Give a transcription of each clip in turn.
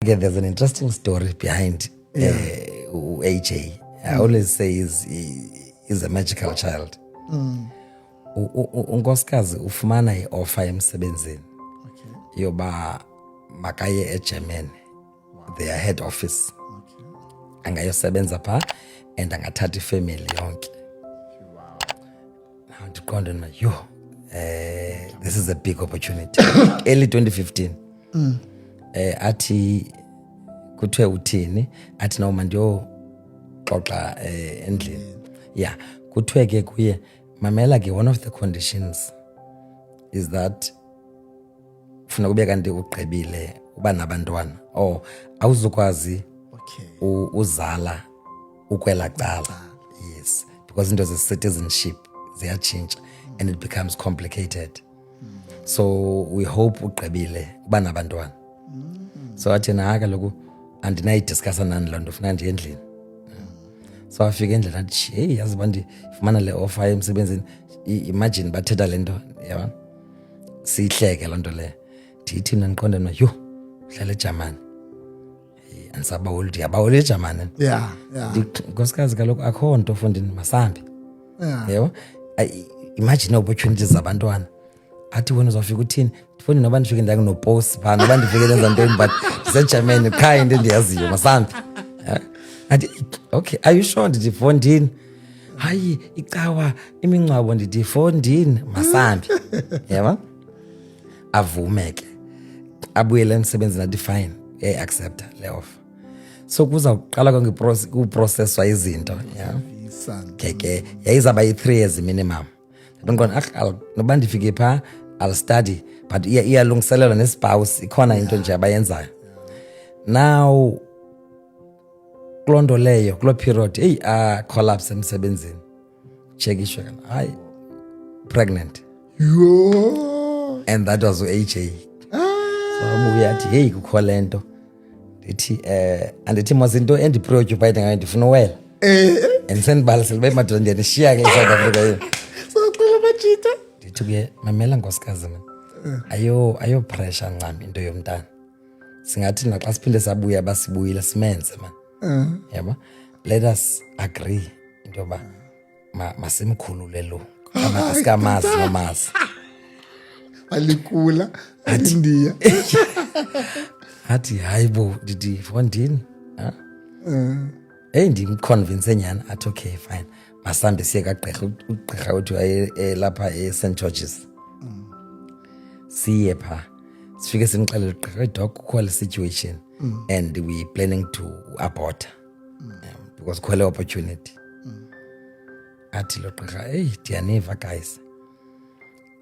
Again, there's an interesting story behind AJ. I always say he's a magical child. Unkosikazi ufumana i-offer emsebenzini yoba makaye eGermany, their head office. Angayosebenza pha and angathatha ifamily yonke. Now ndiqonde na this is a big opportunity. Early 2015. Athi kuthiwe uthini athi noma ndiyo xoxa endlini. Yeah, kuthiwe ke kuye mamela ke one of the conditions is that ufuna kube kanti ugqibile uba nabantwana awuzukwazi uzala ukwela cala. Yes, because into ze-citizenship ziyatshintsha and it becomes complicated. So we hope ugqibile uba nabantwana. So athi na kaloku andinayidiscussa nani loo nto ufuna ndiye endlini. So afika endlini athi hey yazi bandi ifumana le offer emsebenzini, imagine bathetha le nto yabona siyihleke loo nto le ndithi mna ndiqonde no uhlala eJamani andisabawoli yabawoli eJamani. Yeah. Nkosikazi kaloku akho nto fondini masambi. Yebo imagine opportunities zabantwana. Athi wena uzofika uthini ndifuni noba ndifike ndake nopost pha noba ndifike lenza ntoni but ndiseJermany qha into endiyaziyo masambi. Athi okay, are you sure ndithi fondini? Hayi icawa imingcwabo ndithi fondini masambi. Yebo avume ke abuyele emsebenzini athi fine accept le offer. So kuza kuqala konke kuprocesswa izinto ke yayizaba yi3 years minimum. Ngibona noba ndifike pha I'll study but iyalungiselelwa nespouse ikhona into nje abayenzayo. Now kulondo leyo kulo period collapse emsebenzini check ishwe hayi pregnant and that was AJ. So abuya athi hey kukho lento ndithi andithi mazinto endipreoccupied ngayo ndifuna uwela and sendibalisele bayi madoda ndiyanishiya ke eSouth Africa. Ndithi ke mamela nkosikazi mina ayo pressure ncam into yomntana, singathi naxa siphinde sabuya basibuyile simenze man. Yabo let us agree into yoba masimkhulule lo asikamazi nomazi alikula India. Athi hayibo ndithi fondini ndimconvince nyana athi okay fine masambe siye kagqirha ugqirha uthi lapha eSt George's. Siye pha sifike simxelele ugqirha doc kukho le situation and we planning to abort because kukho le opportunity. Athi lo gqirha ndiyaniva guys,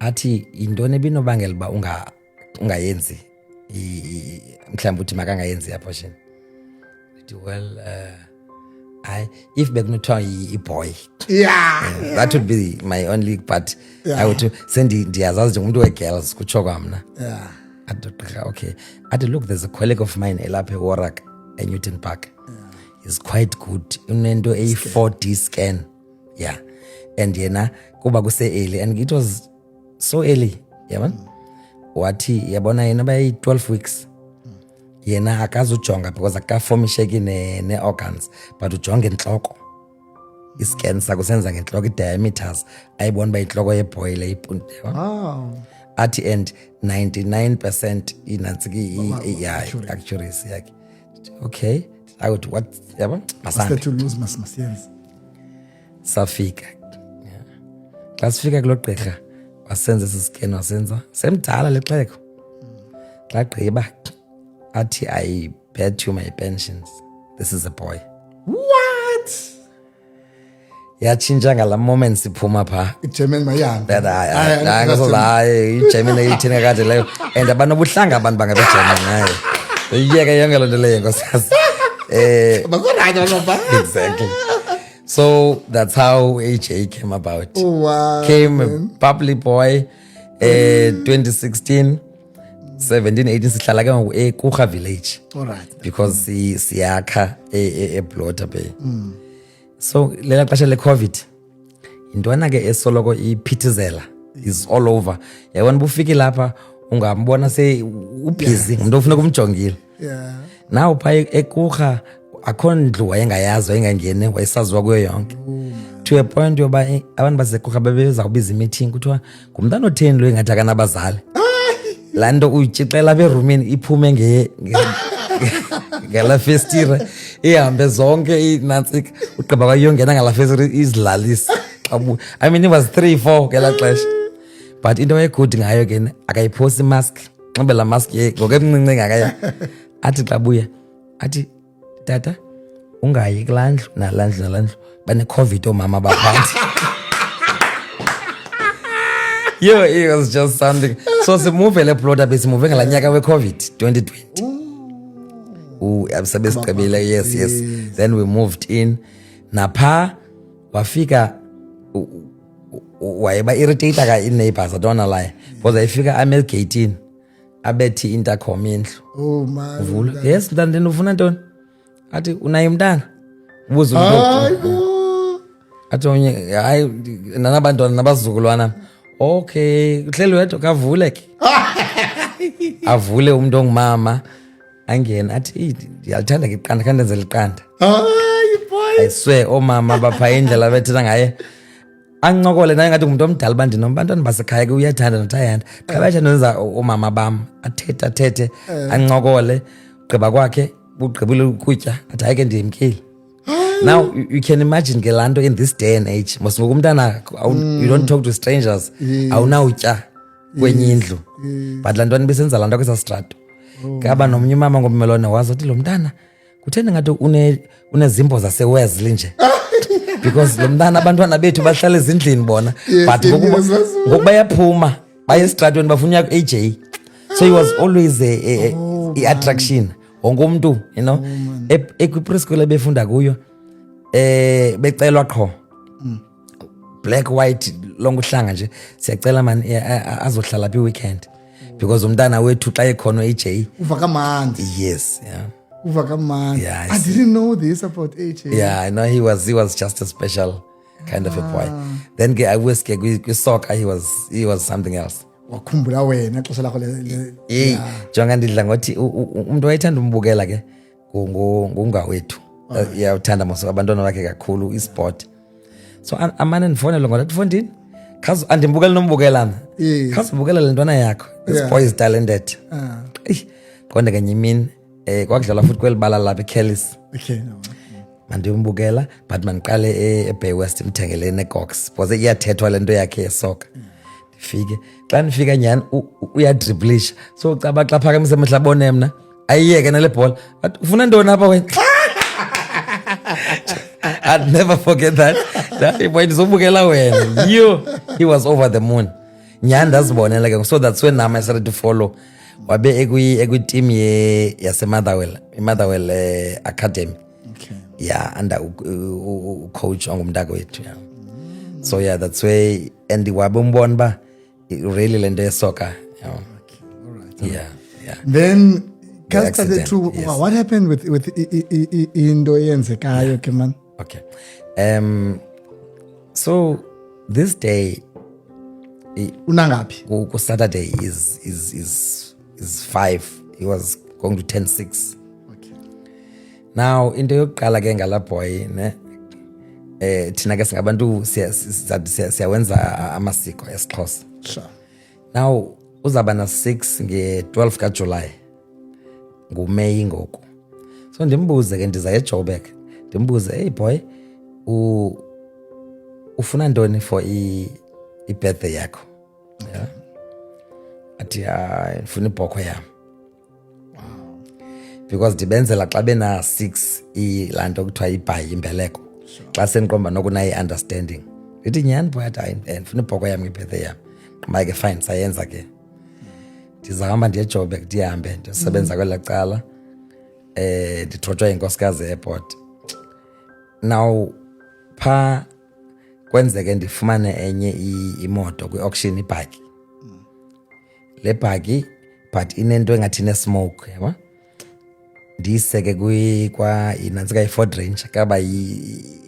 athi intoni ebinobangela uba ungayenzi mhlawumbe uthi makangayenzi abortion. Ndithi well if bekunothiwa i-boy that would be my only but I would ndiyazazi njengomuntu we-girls kutsho kwamna. Athi gqirha okay athi look there's a colleague of mine elapha eWarwick eNewton Park. Is quite good unento eyi-4D scan and yena kuba kuse-early and it was so early yabona wathi yabona yena bayi-12 weeks yena akazujonga because akafomisheki ne-organs but ujonga intloko. Iscan sakho senza ngentloko i-diameters ayibona uba intloko yeboy le ipunti. Athi and 99% inantsiki accuracy yakhe. Okay I would what yabona masambe to lose masiyenza safika xa sifika kulo gqirha wasenza esi scan wasenza semdala lexheko xa gqiba athi I bet you my pensions this is a boy. What? Yatshintsha ngala moment siphuma pha iGerman mayanga hayi iGerman ayithina kade leyo and abanobuhlanga abantu bangabeGerman hayi iyeke yonke loo nto leyo nkosikazi. Exactly. So that's how AJ came about. Wow. Came a bubbly boy 2016 17 18 sihlala ke ngoku eKucha village. Alright. Because siyakha eBlota Bay. So lela xesha leCovid intwana ke esoloko iphithizela is all over. Yabona bufiki lapha ungambona se ubusy umuntu ofuna kumjongile. Now pha ekurha akho ndlu wayengayazi wayengangene wayesaziwa kuyo yonke. To a point yoba abantu basekurha babezawubiza imeeting kuthiwa ngumntana otheni lo engathi akanabazali. Laa nto uyitshixela apha erumini iphume ngala festire ihambe zonke inantsika ugqiba kwayongena ngala festire izilalisa. I mean it was 3-4 ngela xesha. But into egood ngayo ke akayiphosi imask. Nxibe la mask ngoku emncinci ngakaya. Athi xa buya athi tata ungayi kulaa ndlu nalaa ndlu bane-COVID oomama baphansi. Yo, it was just something. So simuve le plot besimuve ngalaa nyaka we-COVID 2020. Sebesigqibile, yes. Then we moved in. Napha wafika wayeba irritator ka i-neighbors, I don't wanna lie. Because ayifika amel gate abethi intercom indlu. Oh my. Vula. Yes, mntana ufuna ntoni? Athi unaye mntana? Ubuza umntu. Athi onye hayi nanabantwana nabazukulwana. Okay, uhleli wedwa kavule ke. Avule umuntu ongumama angena athi ndiyalithanda ke iqanda kandenze liqanda. Hayi boy. I swear omama bapha indlela bethetha ngaye. Angincokole naye ngathi ngumuntu omdala bandinobantwana basekhaya ke uyathanda nothayanda. Qhabatsha nonza omama bam athethe ancokole gqiba kwakhe ugqibile ukutya athi hayi ke ndiyimkile. Now you can imagine ke lanto in this day and age mos ngokumntana you don't talk to strangers awunawutya kwenye indlu but lantwana besenza lanto kwesa strato kaba nomnye umama ngommelwane wazi uthi lo mntana kutheni ngathi unezimbo zaseWesley nje because lo mntana abantwana bethu bahlala ezindlini bona but ngokuba bayaphuma baye estratweni bafuna uya AJ so he was always a attraction wonke umuntu you know ekwipreschool ebefunda kuyo becelwa qho black white longuhlanga nje siyacela man azohlala phi weekend because umntana wethu xa ekhona AJ uva kamandi. Yes, yeah. Uva kamandi. Yeah, I didn't know this about AJ. Yeah, I know he was just a special kind of a boy. Then I was soccer he was something else. Wakhumbula wena xesha lakho le. Jonga ndidla ngothi umuntu wayethanda umbukela ke ngungawethu. Uyawuthanda mose abantwana bakhe kakhulu isport. So amane ndifonela ngoba ndifundini. Khazi andimbukela nombukelana. Khazi ubukela le ntwana yakho. This boy is talented. Konke kanye imini kwakudlala futhi kwelibala lapha eKellis. Okay, no. Mandimbukela but mandiqale eBay West imthengele neGox because iyathethwa lento yakhe yesoka. Ndifike xa nifika nyani uyadriblisha so caba xa phakamise emhlabone mna ayiyeke nale bhola but ufuna ntoni apha wena. I'd never forget that. That boy ndizobukela wena. He was over the moon. Nyani ndazibonela ke so that's when now I started to follow. Wabe ekwi-team yase-Motherwell, i-Motherwell Academy. Okay. Yeah, under coach ongumntaka wethu. Yeah. So yeah, that's way and wabe umbona ba really lento yesoka. Yeah. Okay. All right. Yeah. Then The started to accident, yes. what happened with into yenzekayo ke man? Okay. So this day Unangaphi? ku Saturday is 5. He was going to turn 6. Okay. Now into yokuqala ke ngala boy ne thina ke singabantu siyawenza amasiko esiXhosa. Sure. Now uzaba na 6 nge-12 kaJuly nguMeyi ngoku. So ndimbuze ke ndiza eJoburg. Ndimbuze hey boy ufuna ntoni for i-birthday yakho? Yeah. Athi ndifuna ibhokhwe yam. Wow. Because ndibenzela xa bena 6 ilanto kuthiwa ibhayi imbeleko. Xa seniqomba nokunayi understanding. Ndithi nyani boy athi ndifuna ibhokhwe yam nge-birthday yam. Qamba ke fine sayenza ke. Ndizahamba ndiye eJoburg ndihambe ndisebenza kwela cala. Ndithothwa yinkosikazi airport. Now pha kwenzeke ndifumane enye imoto kwi-auction ibhaki. Le bhaki but inento engathi ne-smoke yaba. Ndiyiseke kwa inantsika i-Ford Ranger kaba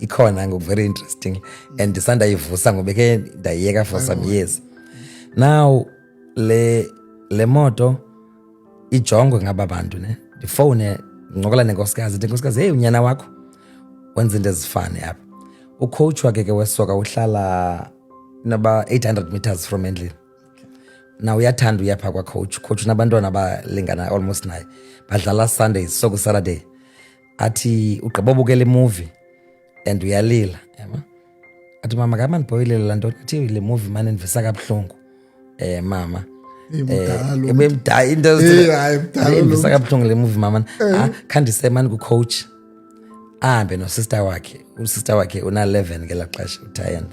ikhona ngoku very interesting and ndisanda yivusa ngoba ke ndayiyeka for some years. Now le moto ijongwe ngaba bantu ne ndifone ncokola nenkosikazi ndithi nkosikazi hey unyana wakho wenza into ezifane apha. Ucoach wakhe ke wesoka uhlala naba 800 meters from endlini. Now uyathanda uyapha kwa coach nabantwana abalingana almost naye badlala Sundays so ku Saturday athi ugqiba ubukela movie and uyalila yema athi mama kama ndiboyilela la nto athi le movie manje ndivisa kabuhlungu mama ebemdala into ndivisa kabuhlungu le movie mama khandise manje ku coach ahambe no sister wakhe una 11 ngela xesha uTayan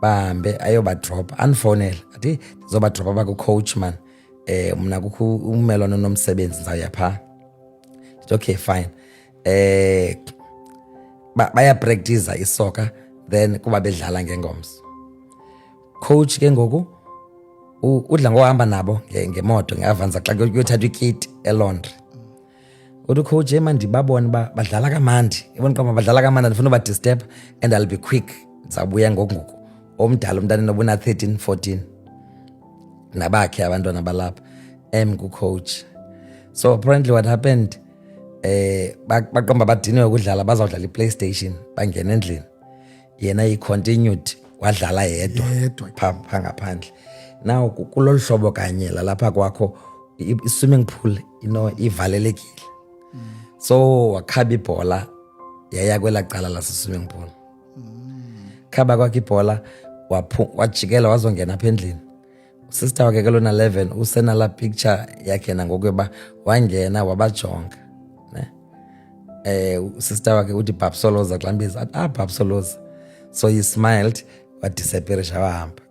bahambe ayoba drop anfonela athi ndizoba drop abaku coach man mina kukho umelwano nomsebenzi ndizawuya pha. Okay fine. Baya practice isoka then kuba bedlala ngengomso. Coach ke ngoku udla ngohamba nabo ngemoto ngeavanza xa kuyothatha ikit eLondre. Uthi coach manje babone badlala kamandi. Yabona xa badlala kamandi ndifuna uba disturb and I'll be quick. Ndizabuya ngoku. Omdala umntana nobuna 13 14 nabakhe abantwana balapha ku coach. So apparently what happened baqamba badiniwe ukudlala bazawudlala iPlayStation bangena endlini yena continued wadlala yedwa pha ngaphandle. Now kulolu hlobo kanye lapha kwakho i-swimming pool ivalelekile. So wakhaba ibhola yaya kwela cala lase swimming pool. Khaba kwakhe ibhola wajikela wazongena apha endlini. Sister wakhe kelona 11 usena la picture yakhe nangokuba wangena wabajonga ne sister wakhe uthi Babsoloza xambiza athi Babsoloza. So he smiled wadisappearisha wahamba.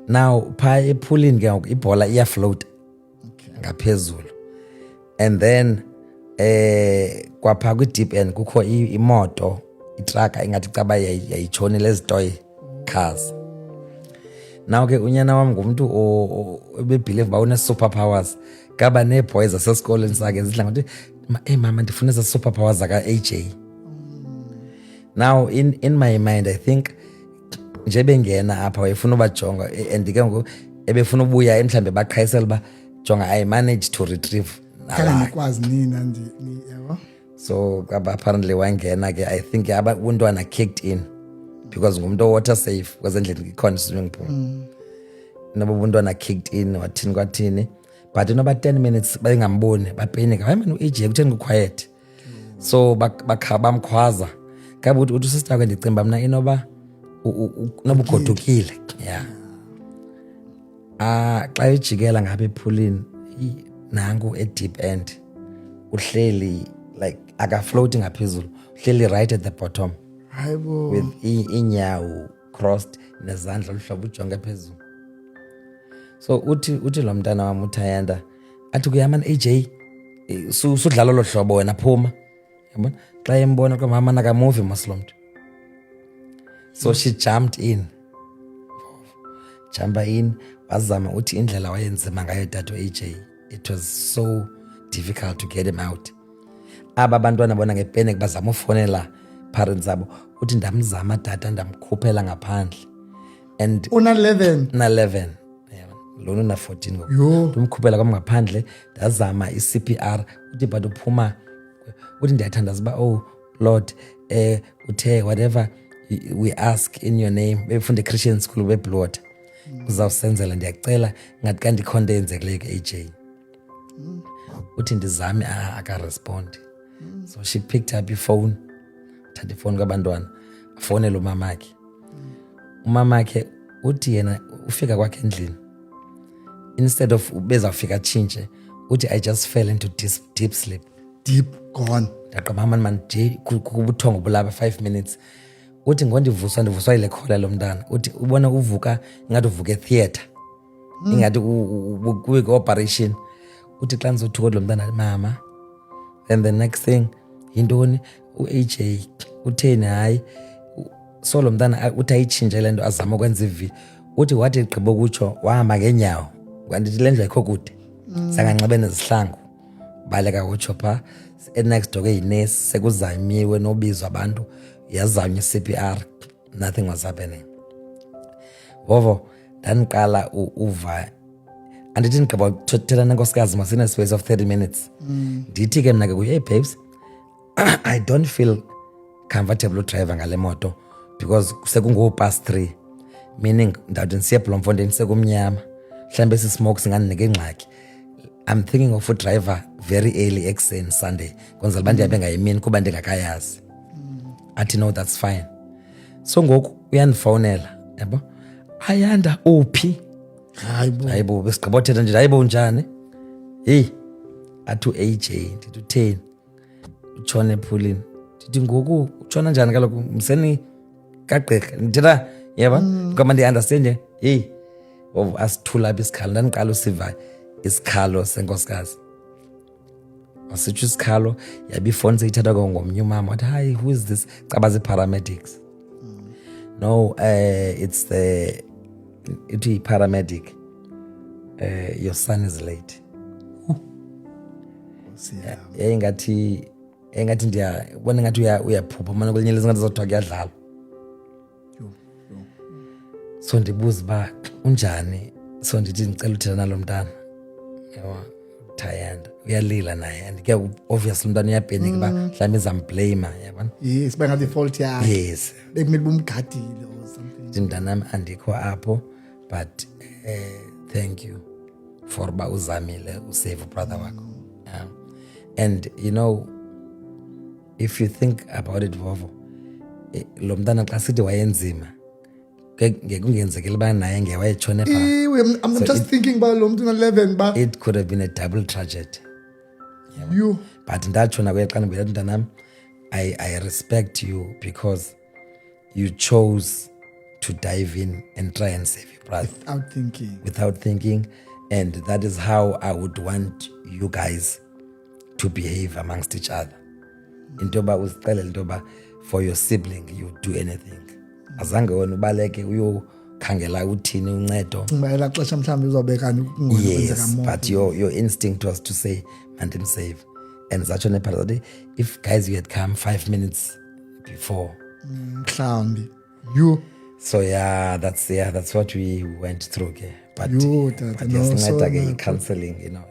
Now pha epoolini ke ngoku ibhola iya float ngaphezulu and then kwapha kwi deep end kukho imoto itraka ingathi caba yayitshonile ezitoy cars. Now ke unyana wami ngumuntu ebebelieve ba une superpowers kaba neeboys asesikoleni sakhe zidla ngokuthi mama ndifuna eza superpowers zaka AJ. Now in my mind I think nje bengena apha wayefuna ubajonga and ke ngoku ebefuna ubuya mhlambe baqhayisela ba jonga I managed to retrieve kala nikwazi nina yabo. So apparently wangena ke I think abantwana kicked in because ngumuntu water safe because endlini ikhona swimming pool. Nabo abantwana kicked in wathini kwathini but noba 10 minutes bayengamboni bapenika hayi man uAJ kutheni quiet. So bakhaba mkhwaza kabe uthi sister yakhe ndicimba mina inoba nobugodukile yeah. Xa ijikela ngabe epoolini nangu deep end uhleli like aka floating ngaphezulu uhleli right at the bottom hayibo with inyawo crossed nezandla luhlobo ujonga phezulu. So uthi lo mntana wami uThayanda athi kuyamana AJ sudlala lo hlobo wena phuma yabona xa embona kwa mama naka movie maslomntu. So she jumped in wazama uthi indlela wayenzima ngayo dad AJ it was so difficult to get him out. Aba bantwana bona ngepanic bazama ufonela parents zabo uthi ndamzama data ndamkhuphela ngaphandle and una 11 lona na 14 ngoku umkhuphela kwam ngaphandle ndazama iCPR uthi but uphuma uthi ndiyathandaza ba oh Lord uthe whatever we ask in your name befunda Christian school beBlood uzawusenzela ndiyacela ngathi kanti khonto yenzekileyo AJ uthi ndizame aka respond. So she picked up ifone thatha ifone kabantwana afonela umamakhe uthi yena ufika kwakhe endlini instead of bezawufika tshintshe uthi I just fell into deep sleep. Deep gone. Ndaqamba man nje kubuthongo bulapha 5 minutes. Uthi ndivuswa ile khola lo mntana uthi ubona uvuka ingathi uvuka etheater ingathi kuwe operation uthi xa nizothuka lo mntana mama and the next thing yintoni uAJ utheni hayi so lo mntana uthi ayitshintshe lento azama ukwenza ivi uthi wathi egqiba ukutsho wahamba ngenyawo kanti le ndlu ayikho kude sanganxibe nezihlangu baleka utsho pha next door eyinesi sekuzanyiwe nobizwa abantu yazanywa iCPR nothing was happening. Vovo ndaniqala uva andithi ndigqiba uthetha nenkosikazi masine space of 30 minutes ndithi ke mna ke kuye, hey babes, I don't feel comfortable udriver ngale moto because sekungo-past 3, meaning ndawuthi ndisiye Bloemfontein sekumnyama, mhlawumbe sismoke singandinika ingxaki. I'm thinking of udriver very early ekuseni Sunday kwenzela uba ndihambe ngayimini kuba ndingakayazi. Athi no, that's fine. So ngoku uyandifowunela, yabo, Ayanda uphi? Hayibo besigqiba uthetha nje, hayibo unjani? Hey, athi u-AJ, ndithi utheni? Utshona ephulini. Ndithi ngoku utshona njani kaloku mseni kagqirha? Ndithetha yeba ngoba ndi-understand nje, hey, asithula apha isikhalo. Ndandiqala usiva isikhalo senkosikazi. Wasitsho isikhalo, yabe ifoni seyithathwa ngomnye umama, wathi, hi, who is this? Caba zii-paramedics. No, it's the paramedic. Your son is late. Engathi ndiyabona ngathi uyaphupha mana kwelinye ilizwe ngathi zodwa kuyadlala. So ndibuza uba unjani, so ndithi ndicela uthetha nalo mntana. Thayanda uyalila naye and ke obviously umntwana uyabhenika uba mhlawumbe izamblame, yabona. Yes, bengathi fault yakhe. Yes. Bekumele bumgadile or something. Ndithi mntanam andikho apho, but thank you for uba uzamile usave ubrother wakho. Yeah. And you know, if you think about it, Vovo, lo mntana xa sithi wayenzima ngekungenzekile uba naye ngewayetshone phaa. I'm just thinking about lo mntu na-11 ba. It could have been a double tragedy. You. But ndatshona kwe xa ndibuyela mntanam, I respect you because you chose to dive in and try and save your brother. Without thinking. And that is how I would want you guys to behave amongst each other. Into yoba uzixelele into yoba for your sibling you do anything. Azange wena ubaleke uyokhangela uthini uncedo. Ngibala xesha mhlawumbe uzobeka yes, but your instinct was to say mandimsave. And zatsho nephala, if guys you had come 5 minutes before. Mhlawumbe you. So that's what we went through. Okay? But you, yes, counseling, you know.